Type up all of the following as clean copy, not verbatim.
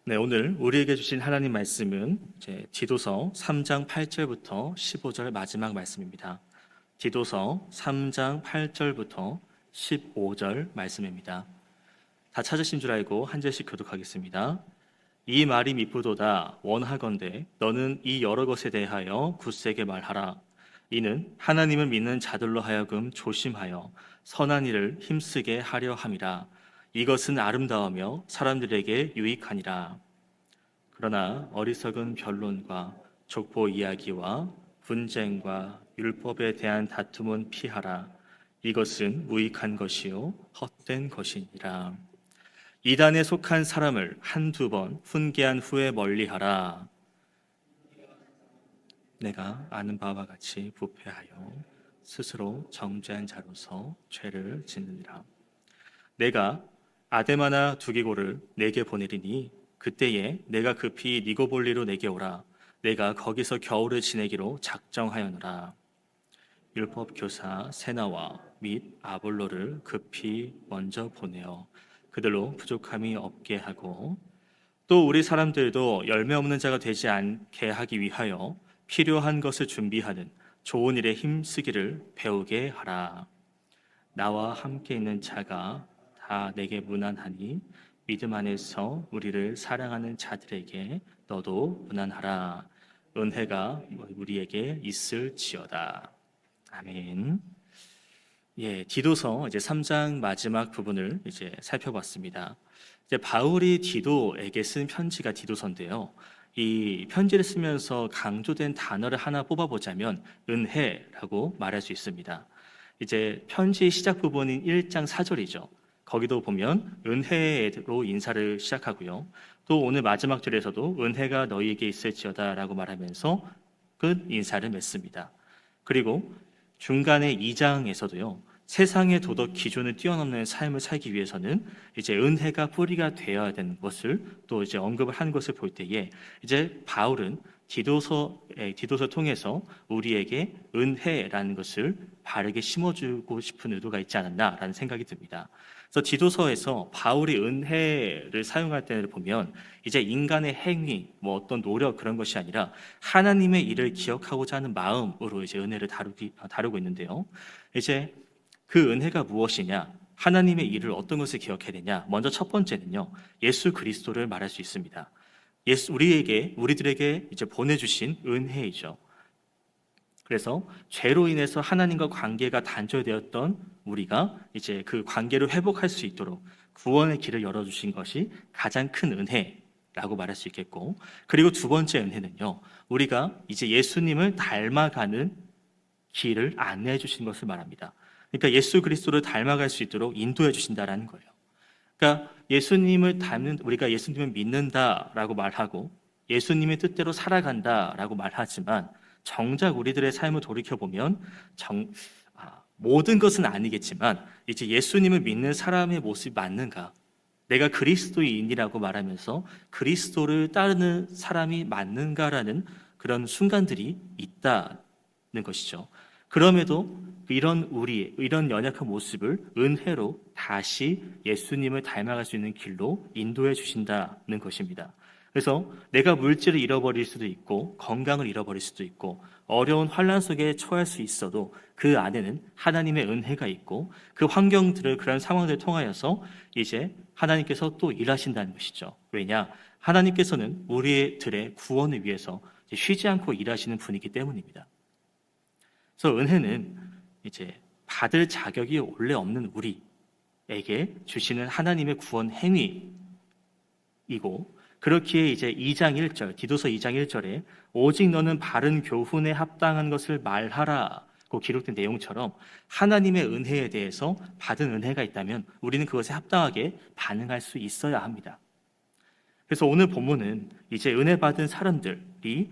네, 오늘 우리에게 주신 하나님 말씀은 디도서 3장 8절부터 15절 마지막 말씀입니다. 디도서 3장 8절부터 15절 말씀입니다. 다 찾으신 줄 알고 한 절씩 교독하겠습니다. 이 말이 미쁘도다. 원하건대 너는 이 여러 것에 대하여 굳세게 말하라. 이는 하나님을 믿는 자들로 하여금 조심하여 선한 일을 힘쓰게 하려 함이라. 이것은 아름다우며 사람들에게 유익하니라. 그러나 어리석은 변론과 족보 이야기와 분쟁과 율법에 대한 다툼은 피하라. 이것은 무익한 것이요 헛된 것이니라. 이단에 속한 사람을 한두 번 훈계한 후에 멀리하라. 내가 아는 바와 같이 부패하여 스스로 정죄한 자로서 죄를 짓느니라. 내가 아데마나 두기고를 내게 보내리니 그때에 내가 급히 니고볼리로 내게 오라. 내가 거기서 겨울을 지내기로 작정하였노라. 율법 교사 세나와 및 아볼로를 급히 먼저 보내어 그들로 부족함이 없게 하고, 또 우리 사람들도 열매 없는 자가 되지 않게 하기 위하여 필요한 것을 준비하는 좋은 일에 힘쓰기를 배우게 하라. 나와 함께 있는 자가 다 내게 무난하니 믿음 안에서 우리를 사랑하는 자들에게 너도 무난하라. 은혜가 우리에게 있을지어다. 아멘. 디도서 이제 3장 마지막 부분을 이제 살펴봤습니다. 이제 바울이 디도에게 쓴 편지가 디도서인데요. 이 편지를 쓰면서 강조된 단어를 하나 뽑아보자면 은혜라고 말할 수 있습니다. 이제 편지 시작 부분인 1장 4절이죠. 거기도 보면 은혜로 인사를 시작하고요. 또 오늘 마지막 절에서도 은혜가 너희에게 있을지어다라고 말하면서 끝 인사를 맺습니다. 그리고 중간에 2장에서도요. 세상의 도덕 기준을 뛰어넘는 삶을 살기 위해서는 이제 은혜가 뿌리가 되어야 되는 것을 또 이제 언급을 한 것을 볼 때에 이제 바울은 디도서 통해서 우리에게 은혜라는 것을 바르게 심어주고 싶은 의도가 있지 않았나라는 생각이 듭니다. 그래서 디도서에서 바울이 은혜를 사용할 때를 보면 이제 인간의 행위, 어떤 노력 그런 것이 아니라 하나님의 일을 기억하고자 하는 마음으로 이제 은혜를 다루고 있는데요. 이제 그 은혜가 무엇이냐? 하나님의 일을 어떤 것을 기억해야 되냐? 먼저 첫 번째는요, 예수 그리스도를 말할 수 있습니다. 우리들에게 이제 보내주신 은혜이죠. 그래서 죄로 인해서 하나님과 관계가 단절되었던 우리가 이제 그 관계를 회복할 수 있도록 구원의 길을 열어주신 것이 가장 큰 은혜라고 말할 수 있겠고, 그리고 두 번째 은혜는요, 우리가 이제 예수님을 닮아가는 길을 안내해 주신 것을 말합니다. 그러니까 예수 그리스도를 닮아갈 수 있도록 인도해 주신다라는 거예요. 그러니까 우리가 예수님을 믿는다라고 말하고 예수님의 뜻대로 살아간다라고 말하지만 정작 우리들의 삶을 돌이켜보면 모든 것은 아니겠지만 이제 예수님을 믿는 사람의 모습이 맞는가? 내가 그리스도인이라고 말하면서 그리스도를 따르는 사람이 맞는가라는 그런 순간들이 있다는 것이죠. 그럼에도 이런 연약한 모습을 은혜로 다시 예수님을 닮아갈 수 있는 길로 인도해 주신다는 것입니다. 그래서 내가 물질을 잃어버릴 수도 있고 건강을 잃어버릴 수도 있고 어려운 환난 속에 처할 수 있어도 그 안에는 하나님의 은혜가 있고 그 그런 상황들을 통하여서 이제 하나님께서 또 일하신다는 것이죠. 왜냐? 하나님께서는 우리들의 구원을 위해서 쉬지 않고 일하시는 분이기 때문입니다. 그래서 은혜는 이제 받을 자격이 원래 없는 우리에게 주시는 하나님의 구원 행위이고, 그렇기에 이제 2장 1절, 디도서 2장 1절에 오직 너는 바른 교훈에 합당한 것을 말하라고 기록된 내용처럼 하나님의 은혜에 대해서 받은 은혜가 있다면 우리는 그것에 합당하게 반응할 수 있어야 합니다. 그래서 오늘 본문은 이제 은혜 받은 사람들이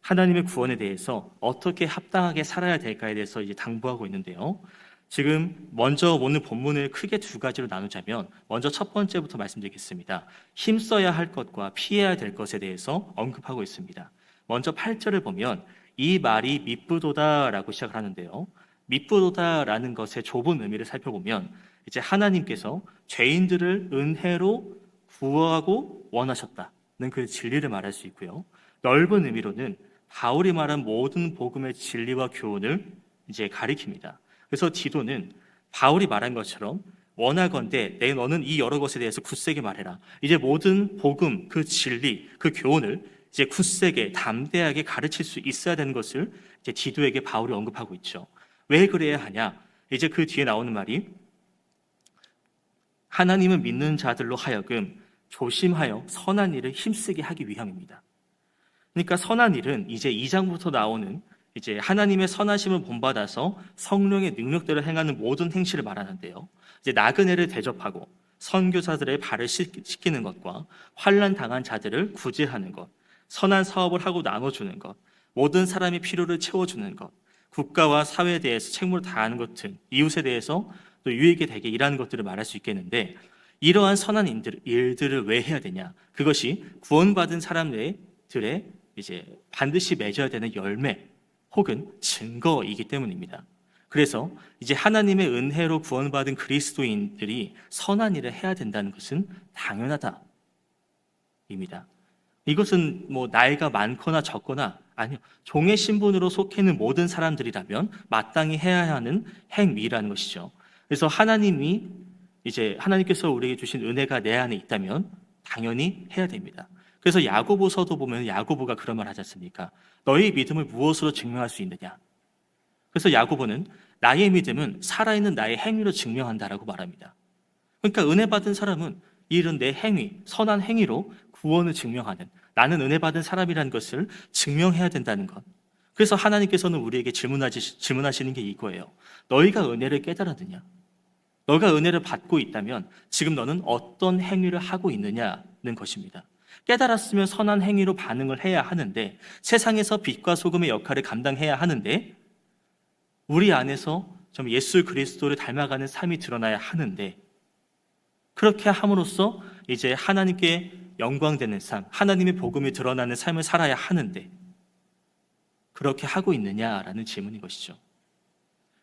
하나님의 구원에 대해서 어떻게 합당하게 살아야 될까에 대해서 이제 당부하고 있는데요. 지금 먼저 오늘 본문을 크게 두 가지로 나누자면 먼저 첫 번째부터 말씀드리겠습니다. 힘써야 할 것과 피해야 될 것에 대해서 언급하고 있습니다. 먼저 8절을 보면 이 말이 미쁘도다라고 시작을 하는데요. 미쁘도다라는 것의 좁은 의미를 살펴보면 이제 하나님께서 죄인들을 은혜로 구하고 원하셨다는 그 진리를 말할 수 있고요. 넓은 의미로는 바울이 말한 모든 복음의 진리와 교훈을 이제 가리킵니다. 그래서 디도는 바울이 말한 것처럼 원하건대 너는 이 여러 것에 대해서 굳세게 말해라. 이제 모든 복음, 그 진리, 그 교훈을 이제 굳세게 담대하게 가르칠 수 있어야 되는 것을 이제 디도에게 바울이 언급하고 있죠. 왜 그래야 하냐? 이제 그 뒤에 나오는 말이 하나님을 믿는 자들로 하여금 조심하여 선한 일을 힘쓰게 하기 위함입니다. 그러니까 선한 일은 이제 2장부터 나오는 이제 하나님의 선하심을 본받아서 성령의 능력대로 행하는 모든 행실을 말하는데요. 이제 나그네를 대접하고 선교사들의 발을 씻기는 것과 환난 당한 자들을 구제하는 것, 선한 사업을 하고 나눠주는 것, 모든 사람의 필요를 채워주는 것, 국가와 사회에 대해서 책무를 다하는 것 등 이웃에 대해서 또 유익이 되게 일하는 것들을 말할 수 있겠는데, 이러한 선한 일들을 왜 해야 되냐? 그것이 구원받은 사람들의 이제 반드시 맺어야 되는 열매 혹은 증거이기 때문입니다. 그래서 이제 하나님의 은혜로 구원받은 그리스도인들이 선한 일을 해야 된다는 것은 당연하다입니다. 이것은 뭐 나이가 많거나 적거나 아니요, 종의 신분으로 속해 있는 모든 사람들이라면 마땅히 해야 하는 행위라는 것이죠. 그래서 하나님께서 우리에게 주신 은혜가 내 안에 있다면 당연히 해야 됩니다. 그래서 야고보서도 보면 야고보가 그런 말 하지 않습니까? 너희 믿음을 무엇으로 증명할 수 있느냐? 그래서 야고보는 나의 믿음은 살아있는 나의 행위로 증명한다라고 말합니다. 그러니까 은혜 받은 사람은 이런 내 행위, 선한 행위로 구원을 증명하는, 나는 은혜 받은 사람이라는 것을 증명해야 된다는 것. 그래서 하나님께서는 우리에게 질문하시는 게 이거예요. 너희가 은혜를 깨달았느냐? 너가 은혜를 받고 있다면 지금 너는 어떤 행위를 하고 있느냐는 것입니다. 깨달았으면 선한 행위로 반응을 해야 하는데, 세상에서 빛과 소금의 역할을 감당해야 하는데, 우리 안에서 좀 예수 그리스도를 닮아가는 삶이 드러나야 하는데, 그렇게 함으로써 이제 하나님께 영광되는 삶, 하나님의 복음이 드러나는 삶을 살아야 하는데 그렇게 하고 있느냐라는 질문인 것이죠.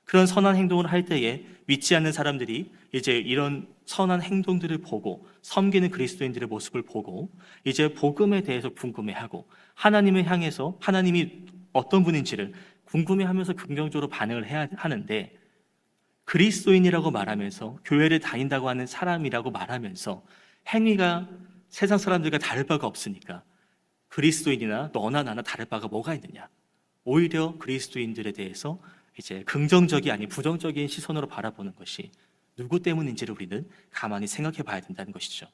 그런 선한 행동을 할 때에 믿지 않는 사람들이 이제 이런 선한 행동들을 보고 섬기는 그리스도인들의 모습을 보고 이제 복음에 대해서 궁금해하고 하나님을 향해서 하나님이 어떤 분인지를 궁금해하면서 긍정적으로 반응을 해야 하는데, 그리스도인이라고 말하면서 교회를 다닌다고 하는 사람이라고 말하면서 행위가 세상 사람들과 다를 바가 없으니까 그리스도인이나 너나 나나 다를 바가 뭐가 있느냐? 오히려 그리스도인들에 대해서 이제 긍정적이 아닌 부정적인 시선으로 바라보는 것이 누구 때문인지를 우리는 가만히 생각해 봐야 된다는 것이죠.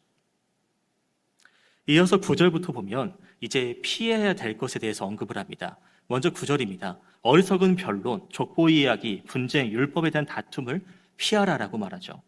이어서 9절부터 보면 이제 피해야 될 것에 대해서 언급을 합니다. 먼저 9절입니다. 어리석은 변론, 족보 이야기, 분쟁, 율법에 대한 다툼을 피하라라고 말하죠.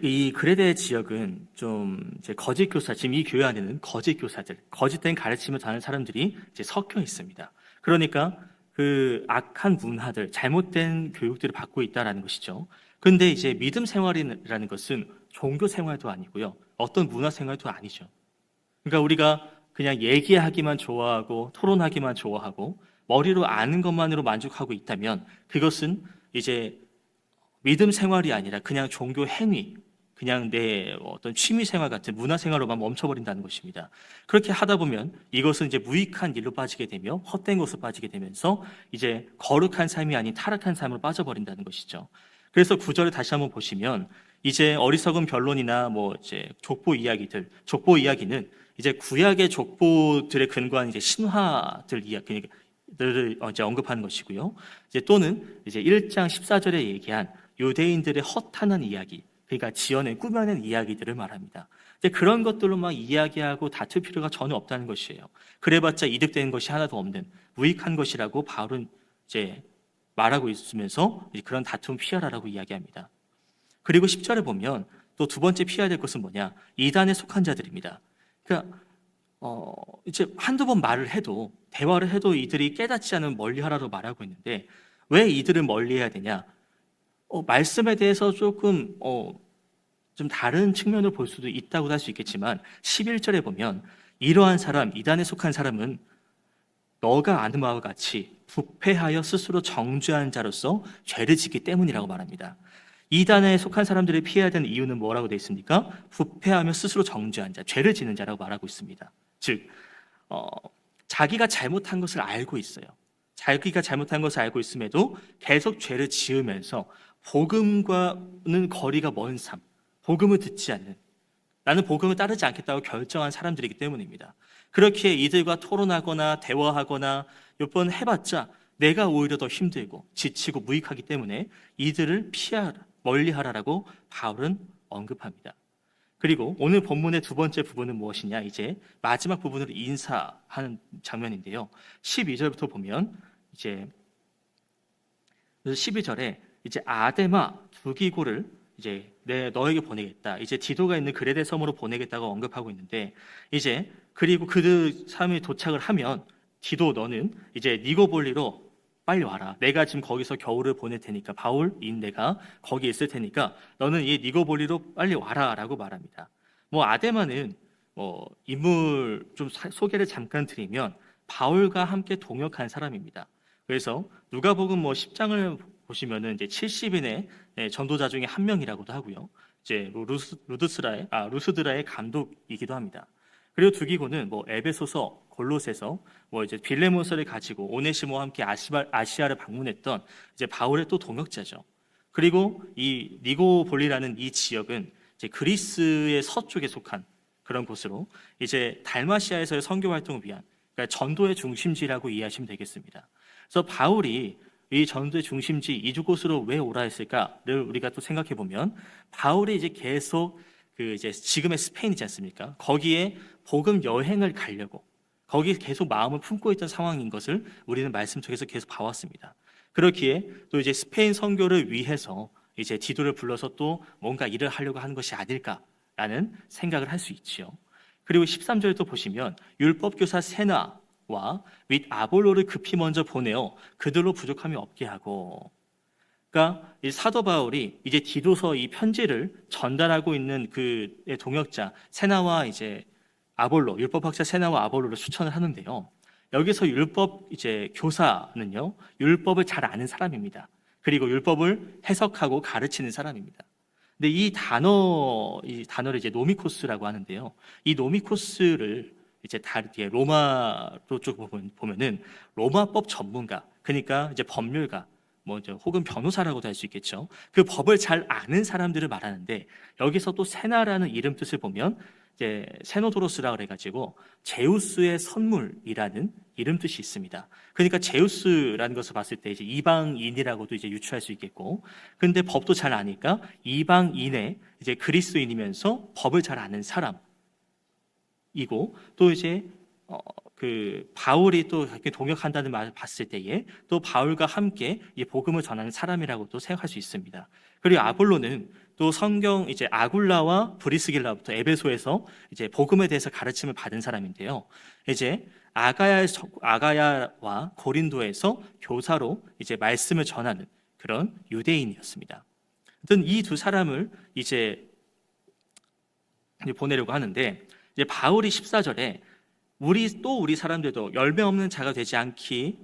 이 그레데 지역은 좀 이제 거짓 교사, 지금 이 교회 안에는 거짓 교사들, 거짓된 가르침을 다는 사람들이 이제 섞여 있습니다. 그러니까 그 악한 문화들, 잘못된 교육들을 받고 있다라는 것이죠. 근데 이제 믿음 생활이라는 것은 종교 생활도 아니고요, 어떤 문화 생활도 아니죠. 그러니까 우리가 그냥 얘기하기만 좋아하고 토론하기만 좋아하고 머리로 아는 것만으로 만족하고 있다면 그것은 이제 믿음 생활이 아니라 그냥 종교 행위, 그냥 내 어떤 취미 생활 같은 문화 생활로만 멈춰버린다는 것입니다. 그렇게 하다 보면 이것은 이제 무익한 일로 빠지게 되며 헛된 것으로 빠지게 되면서 이제 거룩한 삶이 아닌 타락한 삶으로 빠져버린다는 것이죠. 그래서 9절을 다시 한번 보시면 이제 어리석은 변론이나 뭐 이제 족보 이야기는 이제 구약의 족보들에 근거한 이제 신화들 이야기들을 이제 언급하는 것이고요. 이제 또는 이제 1장 14절에 얘기한 유대인들의 허탄한 이야기, 그러니까 꾸며낸 이야기들을 말합니다. 이제 그런 것들로 막 이야기하고 다툴 필요가 전혀 없다는 것이에요. 그래봤자 이득되는 것이 하나도 없는 무익한 것이라고 바울은 이제 말하고 있으면서 그런 다툼 피하라라고 이야기합니다. 그리고 10절에 보면 또 두 번째 피해야 될 것은 뭐냐? 이단에 속한 자들입니다. 그러니까 이제 한두 번 대화를 해도 이들이 깨닫지 않으면 멀리하라고 말하고 있는데, 왜 이들을 멀리해야 되냐? 말씀에 대해서 조금 좀 다른 측면을 볼 수도 있다고 할 수 있겠지만 11절에 보면 이러한 사람, 이단에 속한 사람은 너가 아는 바와 같이 부패하여 스스로 정죄한 자로서 죄를 짓기 때문이라고 말합니다. 이단에 속한 사람들이 피해야 되는 이유는 뭐라고 되어 있습니까? 부패하며 스스로 정죄한 자, 죄를 짓는 자라고 말하고 있습니다. 즉, 자기가 잘못한 것을 알고 있어요. 자기가 잘못한 것을 알고 있음에도 계속 죄를 지으면서 복음과는 거리가 먼 삶, 복음을 듣지 않는, 나는 복음을 따르지 않겠다고 결정한 사람들이기 때문입니다. 그렇게 이들과 토론하거나 대화하거나 몇 번 해봤자 내가 오히려 더 힘들고 지치고 무익하기 때문에 이들을 피하라, 멀리하라라고 바울은 언급합니다. 그리고 오늘 본문의 두 번째 부분은 무엇이냐? 이제 마지막 부분으로 인사하는 장면인데요. 12절부터 보면 이제 12절에 이제 아데마 두기고를 이제 너에게 보내겠다. 이제 디도가 있는 그레데 섬으로 보내겠다고 언급하고 있는데, 이제 그리고 그 사람이 도착을 하면 디도, 너는 이제 니고볼리로 빨리 와라. 내가 지금 거기서 겨울을 보낼 테니까, 바울인 내가 거기 있을 테니까 너는 이 니고볼리로 빨리 와라라고 말합니다. 아데마는 인물 좀 소개를 잠깐 드리면 바울과 함께 동역한 사람입니다. 그래서 누가복음 10장을 보시면은 이제 70인의 전도자 중에 한 명이라고도 하고요. 이제 루스드라의 감독이기도 합니다. 그리고 두기고는 에베소서, 골로새서, 이제 빌레몬서를 가지고 오네시모와 함께 아시아를 방문했던 이제 바울의 또 동역자죠. 그리고 이 니고볼리라는 이 지역은 이제 그리스의 서쪽에 속한 그런 곳으로 이제 달마시아에서의 선교 활동을 위한, 그러니까 전도의 중심지라고 이해하시면 되겠습니다. 그래서 바울이 이 전도의 중심지 이주 곳으로 왜 오라 했을까를 우리가 또 생각해 보면, 바울이 이제 계속 이제 지금의 스페인이지 않습니까? 거기에 복음 여행을 가려고 거기 계속 마음을 품고 있던 상황인 것을 우리는 말씀 속에서 계속 봐왔습니다. 그렇기에 또 이제 스페인 선교를 위해서 이제 디도를 불러서 또 뭔가 일을 하려고 하는 것이 아닐까라는 생각을 할 수 있지요. 그리고 13절 또 보시면 율법교사 세나와 및 아볼로를 급히 먼저 보내어 그들로 부족함이 없게 하고, 그러니까 이 사도 바울이 이제 디도서 이 편지를 전달하고 있는 그 동역자 세나와 이제 아볼로, 율법학자 세나와 아볼로를 추천을 하는데요. 여기서 율법 이제 교사는요, 율법을 잘 아는 사람입니다. 그리고 율법을 해석하고 가르치는 사람입니다. 근데 이 단어를 이제 노미코스라고 하는데요. 이 노미코스를 이제 로마로 쪽 보면은 로마법 전문가, 그러니까 이제 법률가, 혹은 변호사라고도 할 수 있겠죠. 그 법을 잘 아는 사람들을 말하는데, 여기서 또 세나라는 이름 뜻을 보면 이제 세노도로스라 그래가지고 제우스의 선물이라는 이름 뜻이 있습니다. 그러니까 제우스라는 것을 봤을 때 이제 이방인이라고도 이제 유추할 수 있겠고, 근데 법도 잘 아니까 이방인의 이제 그리스도인이면서 법을 잘 아는 사람이고, 또 이제 그 바울이 또 이렇게 동역한다는 말을 봤을 때에 또 바울과 함께 이 복음을 전하는 사람이라고도 생각할 수 있습니다. 그리고 아볼로는 또 성경 이제 아굴라와 브리스길라부터 에베소에서 이제 복음에 대해서 가르침을 받은 사람인데요. 이제 아가야와 고린도에서 교사로 이제 말씀을 전하는 그런 유대인이었습니다. 아무튼 이 두 사람을 이제 보내려고 하는데, 이제 바울이 14절에 우리 사람들도 열매 없는 자가 되지 않게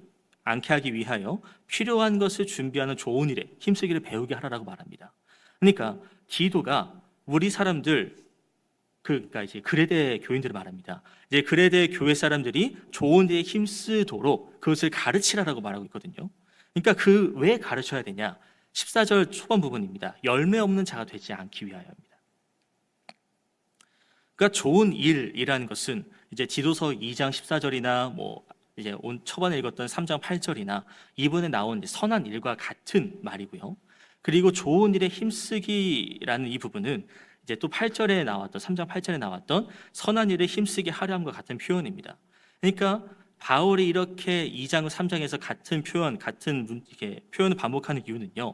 하기 위하여 필요한 것을 준비하는 좋은 일에 힘쓰기를 배우게 하라라고 말합니다. 그러니까 디도가 우리 사람들, 그러니까 이제 그레데 교인들을 말합니다. 이제 그레데 교회 사람들이 좋은 일에 힘쓰도록 그것을 가르치라라고 말하고 있거든요. 그러니까 왜 가르쳐야 되냐? 14절 초반 부분입니다. 열매 없는 자가 되지 않기 위하여입니다. 그러니까 좋은 일이라는 것은 이제 디도서 2장 14절이나 이제 초반에 읽었던 3장 8절이나 이번에 나온 선한 일과 같은 말이고요. 그리고 좋은 일에 힘쓰기라는 이 부분은 이제 또 8절에 나왔던 3장 8절에 나왔던 선한 일에 힘쓰게 하려함과 같은 표현입니다. 그러니까 바울이 이렇게 2장 3장에서 같은 이렇게 표현을 반복하는 이유는요.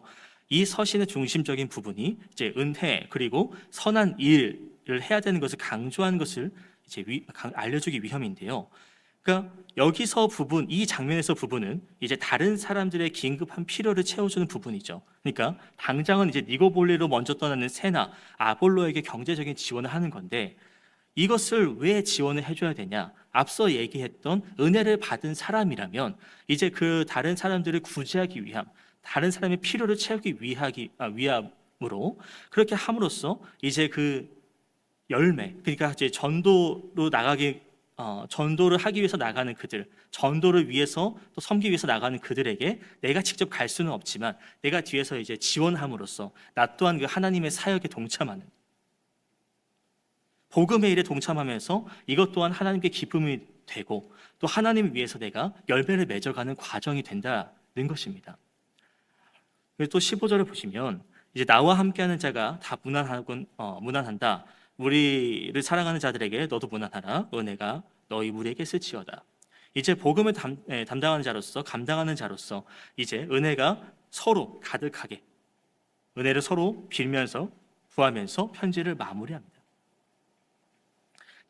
이 서신의 중심적인 부분이 이제 은혜 그리고 선한 일을 해야 되는 것을 강조하는 것을 이제 알려주기 위함인데요. 그러니까 여기서 이 장면에서 부분은 이제 다른 사람들의 긴급한 필요를 채워주는 부분이죠. 그러니까 당장은 이제 니고볼리로 먼저 떠나는 세나, 아볼로에게 경제적인 지원을 하는 건데, 이것을 왜 지원을 해줘야 되냐? 앞서 얘기했던 은혜를 받은 사람이라면 이제 그 다른 사람들을 구제하기 위함, 다른 사람의 필요를 채우기 위함으로 그렇게 함으로써 이제 그 열매, 그러니까 이제 전도를 하기 위해서 나가는 그들, 전도를 위해서 또 섬기기 위해서 나가는 그들에게 내가 직접 갈 수는 없지만 내가 뒤에서 이제 지원함으로써 나 또한 그 하나님의 사역에 동참하는, 복음의 일에 동참하면서 이것 또한 하나님께 기쁨이 되고 또 하나님을 위해서 내가 열매를 맺어가는 과정이 된다는 것입니다. 그리고 또 15절을 보시면 이제 나와 함께하는 자가 다 무난한다. 우리를 사랑하는 자들에게 너도 무난하라. 은혜가 너희 무리에게 있을지어다. 이제 복음을 담당하는 자로서, 감당하는 자로서 이제 은혜가 서로 가득하게, 은혜를 서로 빌면서 구하면서 편지를 마무리합니다.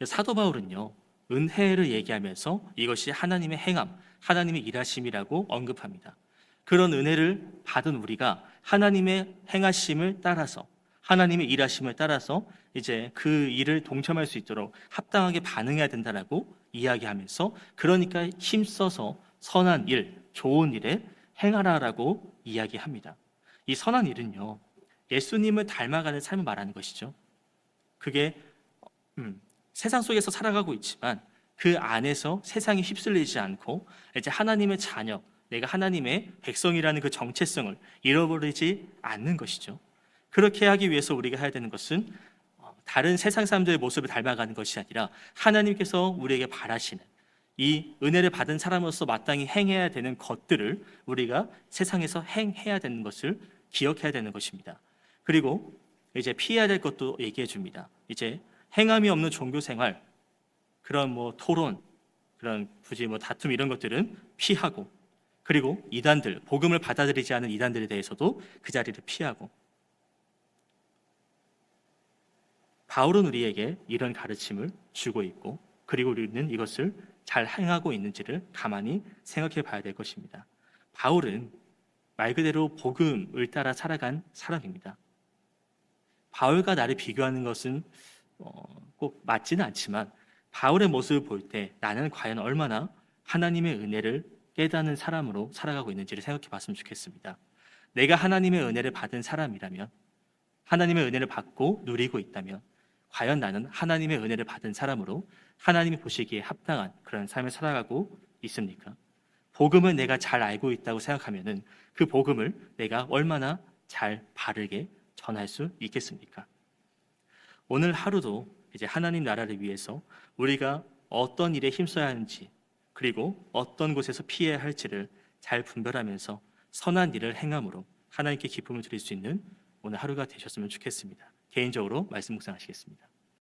사도 바울은요, 은혜를 얘기하면서 이것이 하나님의 행함, 하나님의 일하심이라고 언급합니다. 그런 은혜를 받은 우리가 하나님의 행하심을 따라서, 하나님의 일하심을 따라서 이제 그 일을 동참할 수 있도록 합당하게 반응해야 된다라고 이야기하면서, 그러니까 힘써서 선한 일, 좋은 일에 행하라라고 이야기합니다. 이 선한 일은요, 예수님을 닮아가는 삶을 말하는 것이죠. 그게 세상 속에서 살아가고 있지만 그 안에서 세상에 휩쓸리지 않고 이제 하나님의 자녀, 내가 하나님의 백성이라는 그 정체성을 잃어버리지 않는 것이죠. 그렇게 하기 위해서 우리가 해야 되는 것은 다른 세상 사람들의 모습을 닮아가는 것이 아니라 하나님께서 우리에게 바라시는 이 은혜를 받은 사람으로서 마땅히 행해야 되는 것들을 우리가 세상에서 행해야 되는 것을 기억해야 되는 것입니다. 그리고 이제 피해야 될 것도 얘기해 줍니다. 이제 행함이 없는 종교 생활, 그런 뭐 토론, 그런 굳이 뭐 다툼 이런 것들은 피하고, 그리고 이단들, 복음을 받아들이지 않은 이단들에 대해서도 그 자리를 피하고. 바울은 우리에게 이런 가르침을 주고 있고, 그리고 우리는 이것을 잘 행하고 있는지를 가만히 생각해 봐야 될 것입니다. 바울은 말 그대로 복음을 따라 살아간 사람입니다. 바울과 나를 비교하는 것은 꼭 맞지는 않지만 바울의 모습을 볼 때 나는 과연 얼마나 하나님의 은혜를 깨닫는 사람으로 살아가고 있는지를 생각해 봤으면 좋겠습니다. 내가 하나님의 은혜를 받은 사람이라면, 하나님의 은혜를 받고 누리고 있다면 과연 나는 하나님의 은혜를 받은 사람으로 하나님이 보시기에 합당한 그런 삶을 살아가고 있습니까? 복음을 내가 잘 알고 있다고 생각하면은 그 복음을 내가 얼마나 잘 바르게 전할 수 있겠습니까? 오늘 하루도 이제 하나님 나라를 위해서 우리가 어떤 일에 힘써야 하는지, 그리고 어떤 곳에서 피해야 할지를 잘 분별하면서 선한 일을 행함으로 하나님께 기쁨을 드릴 수 있는 오늘 하루가 되셨으면 좋겠습니다. 개인적으로 말씀 묵상하시겠습니다.